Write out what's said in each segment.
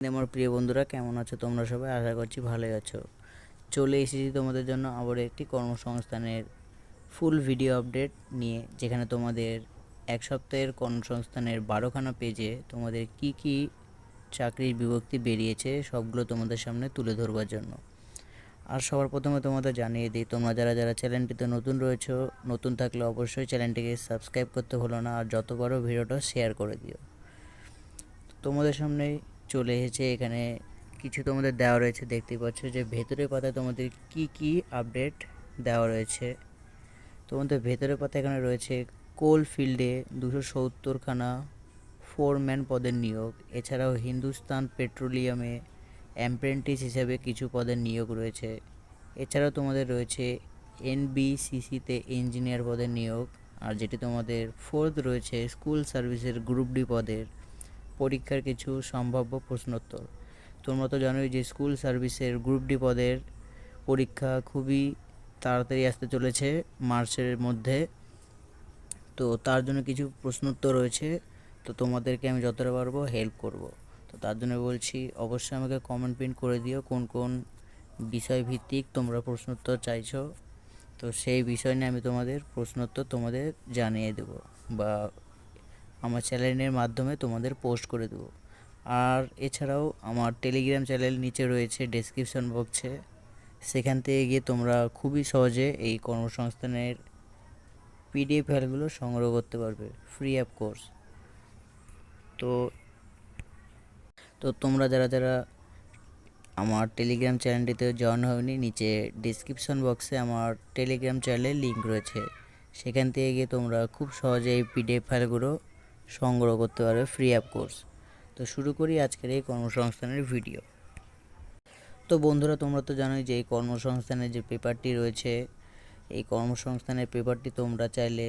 আমার প্রিয় বন্ধুরা, কেমন আছো তোমরা সবাই? আশা করছি ভালোই আছো। চলে এসেছি তোমাদের জন্য আবার একটি কর্মসংস্থানের ফুল ভিডিও আপডেট নিয়ে, যেখানে তোমাদের এক সপ্তাহের কর্মসংস্থানের 12খানা পেজে তোমাদের কি কি চাকরির বিভক্তি বেরিয়েছে সবগুলো তোমাদের সামনে তুলে ধরবার জন্য। আর সবার প্রথমে তোমাদের জানিয়ে দিই, তোমরা যারা যারা চ্যানেলটিতে নতুন রয়েছো, নতুন থাকলে অবশ্যই চ্যানেলটিকে সাবস্ক্রাইব করতে ভুলো না, আর যত পারো ভিডিওটা শেয়ার করে দিও। তোমাদের সামনে চলে এসেছে, এখানে কিছু তোমাদের দেওয়া রয়েছে, দেখতেই পাচ্ছ যে ভেতরের পাতায় তোমাদের কি কি আপডেট দেওয়া রয়েছে। তোমাদের ভেতরের পাতায় এখানে রয়েছে কোল ফিল্ডে 270খানা ফোরম্যান পদের নিয়োগ, এছাড়াও হিন্দুস্তান পেট্রোলিয়ামে অ্যাপ্রেন্টিস হিসেবে কিছু পদের নিয়োগ রয়েছে। এছাড়াও তোমাদের রয়েছে এনবিসিসিতে ইঞ্জিনিয়ার পদের নিয়োগ, আর যেটি তোমাদের ফোর্থ রয়েছে স্কুল সার্ভিসের গ্রুপ ডি পদের পরীক্ষার কিছু সম্ভাব্য প্রশ্নোত্তর। তোমরা তো জানোই যে স্কুল সার্ভিসের গ্রুপ ডি পদের পরীক্ষা খুবই তাড়াতাড়ি আসতে চলেছে, মার্চের মধ্যে। তো তার জন্য কিছু প্রশ্নোত্তর রয়েছে, তো তোমাদেরকে আমি যতটা পারবো হেল্প করব। তো তার জন্য বলছি, অবশ্যই আমাকে কমেন্ট পিন করে দিও কোন কোন বিষয়ভিত্তিক তোমরা প্রশ্নোত্তর চাইছো। তো সেই বিষয় নিয়ে আমি তোমাদের প্রশ্নোত্তর তোমাদের জানিয়ে দেবো, বা আমার চ্যানেলের মাধ্যমে তোমাদের পোস্ট করে দেবো। আর এছাড়াও আমার টেলিগ্রাম চ্যানেল নিচে রয়েছে ডেসক্রিপশন বক্সে, সেখান থেকে গিয়ে তোমরা খুবই সহজে এই কর্মসংস্থানের পিডিএফ ফাইলগুলো সংগ্রহ করতে পারবে ফ্রি অফ কোর্স। তো তো তোমরা যারা যারা আমার টেলিগ্রাম চ্যানেলটিতে জয়েন হয়নি, নিচে ডিসক্রিপশন বক্সে আমার টেলিগ্রাম চ্যানেলের লিঙ্ক রয়েছে, সেখান থেকে গিয়ে তোমরা খুব সহজে এই পিডিএফ ফাইলগুলো সংগ্রহ করতে পারবে ফ্রি অফ কোর্স। তো শুরু করি আজকের এই কর্মসংস্থানের ভিডিও। তো বন্ধুরা, তোমরা তো জানোই যে এই কর্মসংস্থানের যে পেপারটি রয়েছে, এই কর্মসংস্থানের পেপারটি তোমরা চাইলে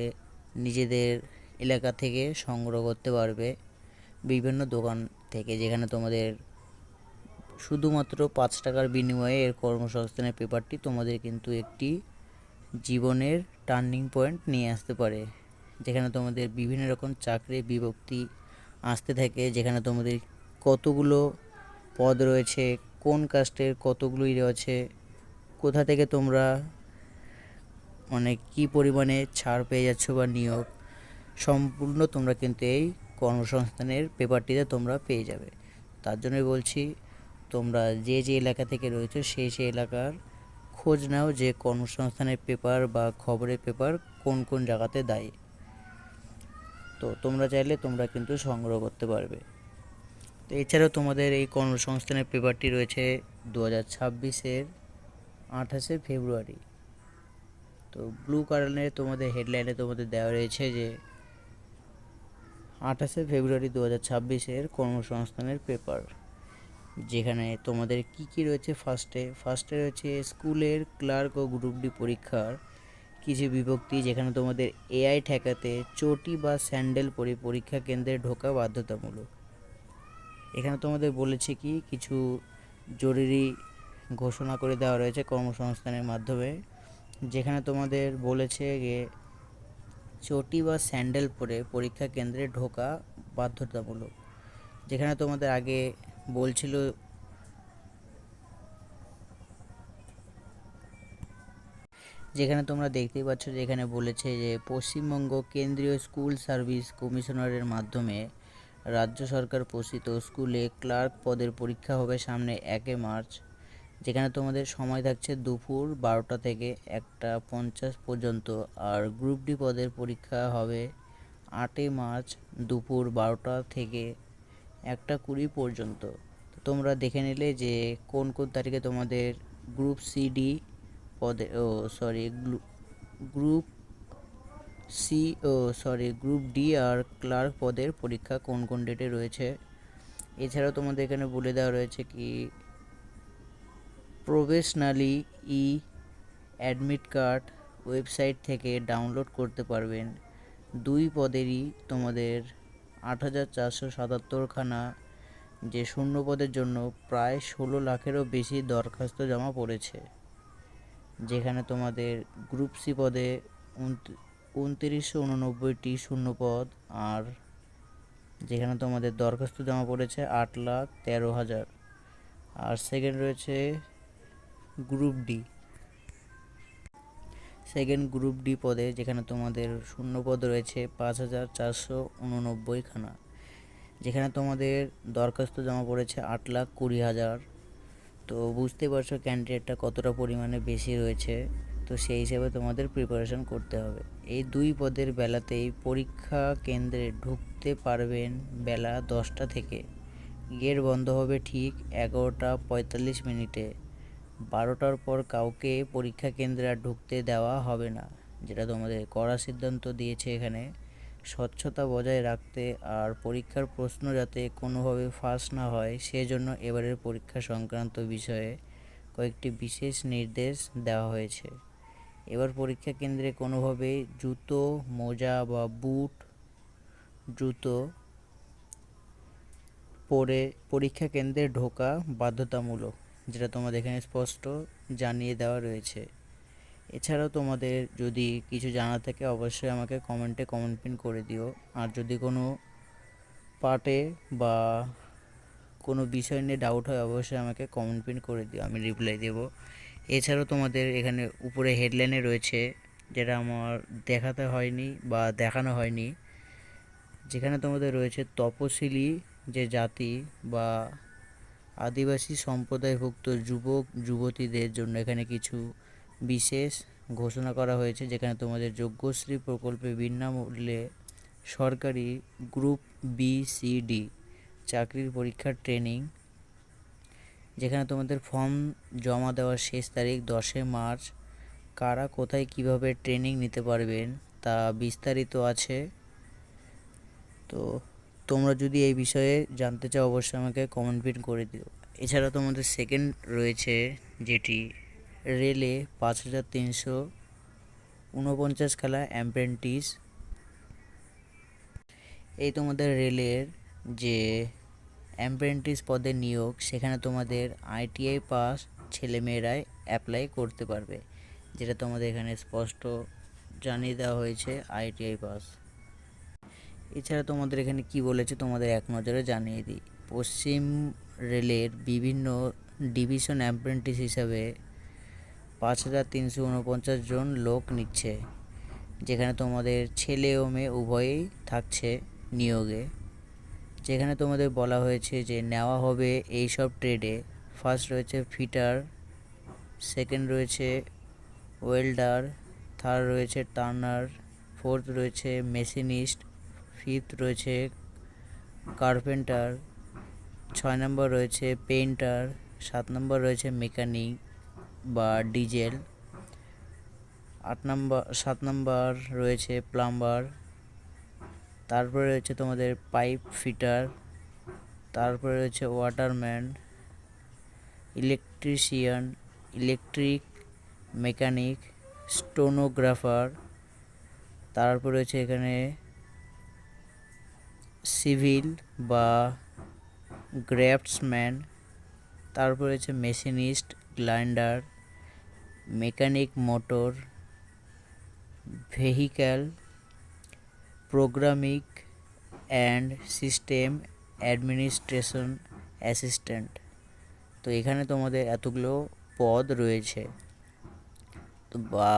নিজেদের এলাকা থেকে সংগ্রহ করতে পারবে বিভিন্ন দোকান থেকে, যেখানে তোমাদের শুধুমাত্র 5 টাকার বিনিময়ে এর কর্মসংস্থানের পেপারটি তোমাদের কিন্তু একটি জীবনের টার্নিং পয়েন্ট নিয়ে আসতে পারে, যেখানে তোমাদের বিভিন্ন রকম চাকরির বিভক্তি আসতে থাকে, যেখানে তোমাদের কতগুলো পদ রয়েছে, কোন কাস্টের কতগুলো রয়েছে, কোথা থেকে তোমরা মানে কী পরিমাণে ছাড় পেয়ে যাচ্ছ বা নিয়োগ, সম্পূর্ণ তোমরা কিন্তু এই কর্মসংস্থানের পেপারটিতে তোমরা পেয়ে যাবে। তার জন্যই বলছি, তোমরা যে যে এলাকা থেকে রয়েছে সেই সেই এলাকার খোঁজ নাও যে কর্মসংস্থানের পেপার বা খবরের পেপার কোন কোন জায়গাতে দেয়। তো তোমরা চাইলে তোমরা কিন্তু সংগ্রহ করতে পারবে। তো এছাড়াও তোমাদের এই কর্মসংস্থানের পেপারটি রয়েছে 2026-এর 28শে ফেব্রুয়ারি। তো ব্লু কালারে তোমাদের হেডলাইনে তোমাদের দেওয়া রয়েছে যে 28শে ফেব্রুয়ারি 2026-এর কর্মসংস্থানের পেপার, যেখানে তোমাদের কি কি রয়েছে। ফার্স্টে রয়েছে স্কুলের ক্লার্ক ও গ্রুপ ডি পরীক্ষার কিছু বিভক্তি, যেখানে তোমাদের এআই ঠেকাতে চটি বা স্যান্ডেল পরে পরীক্ষা কেন্দ্রে ঢোকা বাধ্যতামূলক। এখানে তোমাদের বলেছে কি কিছু জরুরি ঘোষণা করে দেওয়া রয়েছে কর্মসংস্থানের মাধ্যমে, যেখানে তোমাদের বলেছে যে চটি বা স্যান্ডেল পরে পরীক্ষা কেন্দ্রে ঢোকা বাধ্যতামূলক। যেখানে তোমাদের আগে বলছিল, যেখানে তোমরা দেখতেই পাচ্ছ যে এখানে বলেছে যে পশ্চিমবঙ্গ কেন্দ্রীয় স্কুল সার্ভিস কমিশনারের মাধ্যমে রাজ্য সরকার পোষিত স্কুলে ক্লার্ক পদের পরীক্ষা হবে সামনে 1 মার্চ, যেখানে তোমাদের সময় থাকছে দুপুর 12টা থেকে 1টা 50 পর্যন্ত। আর গ্রুপ ডি পদের পরীক্ষা হবে 8 মার্চ দুপুর 12টা থেকে 1টা 20 পর্যন্ত। তো তোমরা দেখে নিলে যে কোন কোন তারিখে তোমাদের গ্রুপ সিডি পদে গ্রুপ সি গ্রুপ ডি আর ক্লার্ক পদের পরীক্ষা কোন কোন ডেটে রয়েছে। এছাড়াও তোমাদের এখানে বলে দেওয়া রয়েছে কি professionally e admit card website থেকে ডাউনলোড করতে পারবেন। 2 পদেরই তোমাদের 8,477খানা যে শূন্য পদের জন্য প্রায় 16 লাখেরও বেশি দরখাস্ত জমা পড়েছে, যেখানে তোমাদের গ্রুপ সি পদে 2989টি শূন্য পদ, আর যেখানে তোমাদের দরখাস্ত জমা পড়েছে 8,13,000। আর সেকেন্ড রয়েছে group D. Second group D পদে যেখানে তোমাদের শূন্য পদ রয়েছে 5,489খানা, যেখানে তোমাদের দরখাস্ত জমা পড়েছে 8,20,000। তো বুঝতে পারছো ক্যান্ডিডেটটা কতটা পরিমাণে বেশি রয়েছে। তো সেই হিসেবে তোমাদের প্রিপারেশন করতে হবে। এই দুই পদের বেলাতেই পরীক্ষা কেন্দ্রে ঢুকতে পারবেন বেলা 10টা থেকে। গেট বন্ধ হবে ঠিক 11টা 45 মিনিটে। 12টার পর কাউকে পরীক্ষা কেন্দ্রে আর ঢুকতে দেওয়া হবে না, যেটা তোমাদের কড়া সিদ্ধান্ত দিয়েছে এখানে। স্বচ্ছতা বজায় রাখতে আর পরীক্ষার প্রশ্ন যাতে কোনোভাবে ফাঁস না হয় সেজন্য এবারের পরীক্ষা সংক্রান্ত বিষয়ে কয়েকটি বিশেষ নির্দেশ দেওয়া হয়েছে। এবার পরীক্ষা কেন্দ্রে কোনোভাবে জুতো, মোজা বা বুট জুতো পরে পরীক্ষা কেন্দ্রে ঢোকা বাধ্যতামূলক, যেটা তোমাদের এখানে স্পষ্ট জানিয়ে দেওয়া রয়েছে। এছাড়াও তোমাদের যদি কিছু জানা থাকে অবশ্যই আমাকে কমেন্টে কমেন্ট পিন করে দিও। আর যদি কোনো পার্টে বা কোনো বিষয় নিয়ে ডাউট হয় অবশ্যই আমাকে কমেন্ট পিন করে দিও, আমি রিপ্লাই দেব। এছাড়াও তোমাদের এখানে উপরে হেডলাইনে রয়েছে, যেটা আমার দেখাতে হয়নি বা দেখানো হয়নি, যেখানে তোমাদের রয়েছে তপশিলি যে জাতি বা আদিবাসী সম্প্রদায়ভুক্ত যুবক যুবতীদের জন্য এখানে কিছু বিশেষ ঘোষণা করা হয়েছে, যেখানে তোমাদের যোগ্যশ্রী প্রকল্পে বিনামূল্যে সরকারি গ্রুপ বি সি ডি চাকরির পরীক্ষার ট্রেনিং, যেখানে তোমাদের ফর্ম জমা দেওয়ার শেষ তারিখ 10 মার্চ। কারা কোথায় কিভাবে ট্রেনিং নিতে পারবেন তা বিস্তারিত আছে। তো তোমরা যদি এই বিষয়ে জানতে চাও অবশ্যই আমাকে কমেন্ট পিন করে দিও। এছাড়া তোমাদের সেকেন্ড রয়েছে, যেটি রেলে 5,349 খেলা অ্যাপ্রেন্টিস। এই তোমাদের রেলের যে অ্যাপ্রেন্টিস পদে নিয়োগ, সেখানে তোমাদের আইটিআই পাস ছেলেমেয়েরাই অ্যাপ্লাই করতে পারবে, যেটা তোমাদের এখানে স্পষ্ট জানিয়ে দেওয়া হয়েছে আইটিআই পাস। এছাড়া তোমাদের এখানে কি বলেছে তোমাদের এক নজরে জানিয়ে দিই। পশ্চিম রেলের বিভিন্ন ডিভিশন অ্যাপ্রেন্টিস হিসাবে 5,349 জন লোক নিচ্ছে, যেখানে তোমাদের ছেলে ও মেয়ে উভয়ই থাকছে নিয়োগে। যেখানে তোমাদের বলা হয়েছে যে নেওয়া হবে এই সব ট্রেডে। ফার্স্ট রয়েছে ফিটার, সেকেন্ড রয়েছে ওয়েল্ডার, থার্ড রয়েছে টার্নার, ফোর্থ রয়েছে মেশিনিস্ট, ফিফথ রয়েছে কার্পেন্টার, 6 নম্বর রয়েছে পেইন্টার, 7 নম্বর রয়েছে মেকানিক বা ডিজেল, 7 নম্বর রয়েছে প্লাম্বার, তারপরে রয়েছে তোমাদের পাইপ ফিটার, তারপরে রয়েছে waterman, electrician, electric mechanic, stenographer, তারপর রয়েছে এখানে সিভিল বা ক্রাফটসম্যান, তারপর রয়েছে machinist, grinder, mechanic motor vehicle, programming and system administration assistant. তো এখানে তোমাদের এতগুলো পদ রয়েছে। তো বা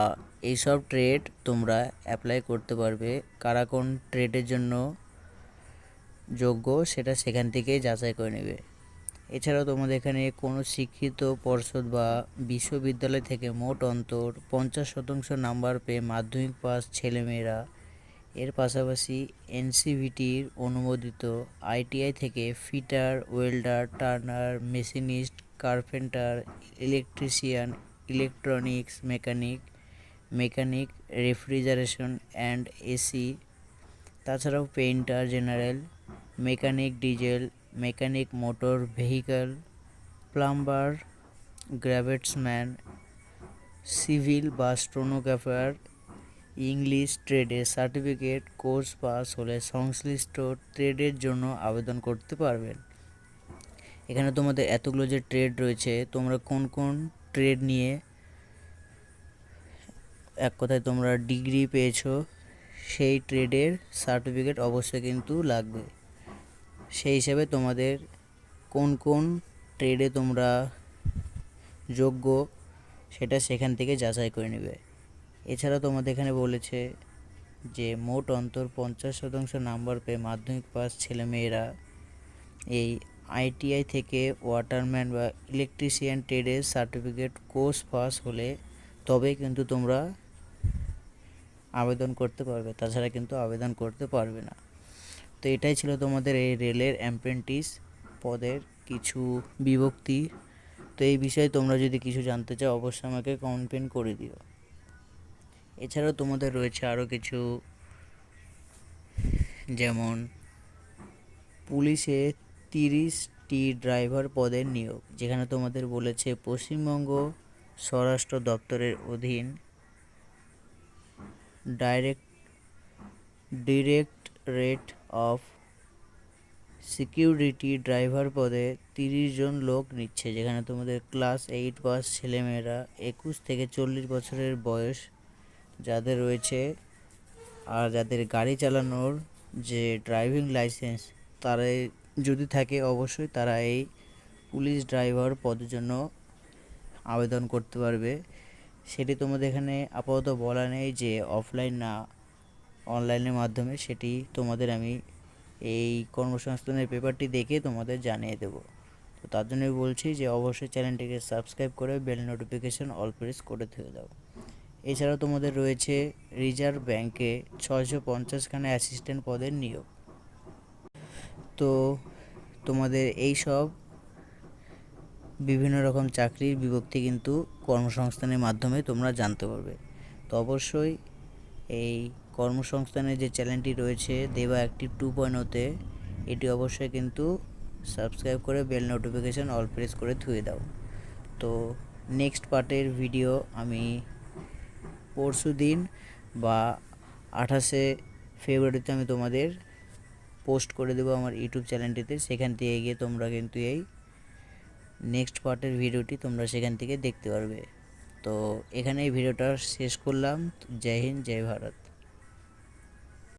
এইসব ট্রেড তোমরা অ্যাপ্লাই করতে পারবে। কারা কোন ট্রেডের জন্য যোগ্য সেটা সেখান থেকেই যাচাই করে নেবে। এছাড়াও তোমাদের এখানে কোনো শিক্ষিত পর্ষদ বা বিশ্ববিদ্যালয় থেকে মোট অন্তর 50% নাম্বার পেয়ে মাধ্যমিক পাস ছেলেমেয়েরা, এর পাশাপাশি এনসিভিটির অনুমোদিত আইটিআই থেকে fitter, welder, turner, machinist, carpenter, electrician, electronics mechanic, mechanic refrigeration and AC, তাছাড়াও painter general, mechanic diesel, mechanic motor vehicle, plumber, draughtsman, civil বা স্টোনোগ্রাফার, ইংলিশ ট্রেডে সার্টিফিকেট কোর্স পাস হলে সংশ্লিষ্ট ট্রেডের জন্য আবেদন করতে পারবেন। এখানে তোমাদের এতগুলো যে ট্রেড রয়েছে, তোমরা কোন কোন ট্রেড নিয়ে এক কথায় তোমরা ডিগ্রি পেয়েছো সেই ট্রেডের সার্টিফিকেট অবশ্যই কিন্তু লাগবে। সেই হিসেবে তোমাদের কোন কোন ট্রেডে তোমরা যোগ্য সেটা সেখান থেকে যাচাই করে নেবে। এছাড়া তোমাদের এখানে বলেছে যে মোট অন্তর 50% নাম্বার পেয়ে মাধ্যমিক পাস ছেলেমেয়েরা এই আইটিআই থেকে ওয়াটারম্যান বা ইলেকট্রিশিয়ান ট্রেডের সার্টিফিকেট কোর্স পাস হলে তবেই কিন্তু তোমরা আবেদন করতে পারবে, তাছাড়া কিন্তু আবেদন করতে পারবে না। তো এটাই ছিল তোমাদের এই রেলের অ্যাপ্রেন্টিস পদের কিছু বিভক্তি। তো এই বিষয়ে তোমরা যদি কিছু জানতে চাও অবশ্যই আমাকে কমেন্ট করে দিও। এছাড়াও তোমাদের রয়েছে আরও কিছু, যেমন পুলিশে 30টি ড্রাইভার পদের নিয়োগ, যেখানে তোমাদের বলেছে পশ্চিমবঙ্গ স্বরাষ্ট্র দপ্তরের অধীন ডিরেক্টরেট অফ সিকিউরিটি ড্রাইভার পদে 30 জন লোক নিচ্ছে, যেখানে তোমাদের ক্লাস 8 পাস ছেলেমেয়েরা 21 থেকে 40 বছরের বয়স যাদের রয়েছে আর যাদের গাড়ি চালানোর যে ড্রাইভিং লাইসেন্স তারা যদি থাকে অবশ্যই তারা এই পুলিশ ড্রাইভার পদের জন্য আবেদন করতে পারবে। সেটি তোমাদের এখানে আপাতত বলা নেই যে অফলাইন না অনলাইনের মাধ্যমে, সেটি তোমাদের আমি এই কর্মসংস্থানের পেপারটি দেখে তোমাদের জানিয়ে দেবো। তো তার জন্যই বলছি যে অবশ্যই চ্যানেলটিকে সাবস্ক্রাইব করে বেল নোটিফিকেশন অল প্রেস করে থেকে দাও। এছাড়াও তোমাদের রয়েছে রিজার্ভ ব্যাংকে 650খানা অ্যাসিস্ট্যান্ট পদের নিয়োগ। তো তোমাদের এই সব বিভিন্ন রকম চাকরির বিভক্তি কিন্তু কর্মসংস্থানের মাধ্যমে তোমরা জানতে পারবে। তো অবশ্যই এই কর্মসংস্থানের যে চ্যানেলটি রয়েছে দেবা অ্যাক্টিভ 2.0-তে এটি অবশ্যই কিন্তু সাবস্ক্রাইব করে বেল নোটিফিকেশান অল প্রেস করে থুয়ে দাও। তো নেক্সট পার্টের ভিডিও আমি পরশু দিন বা 28শে ফেব্রুয়ারিতে আমি তোমাদের পোস্ট করে দেবো আমার ইউটিউব চ্যানেলটিতে, সেখান থেকে গিয়ে তোমরা কিন্তু এই নেক্সট পার্টের ভিডিওটি তোমরা সেখান থেকে দেখতে পারবে। তো এখানে এই ভিডিওটা শেষ করলাম। জয় হিন্দ, জয় ভারত।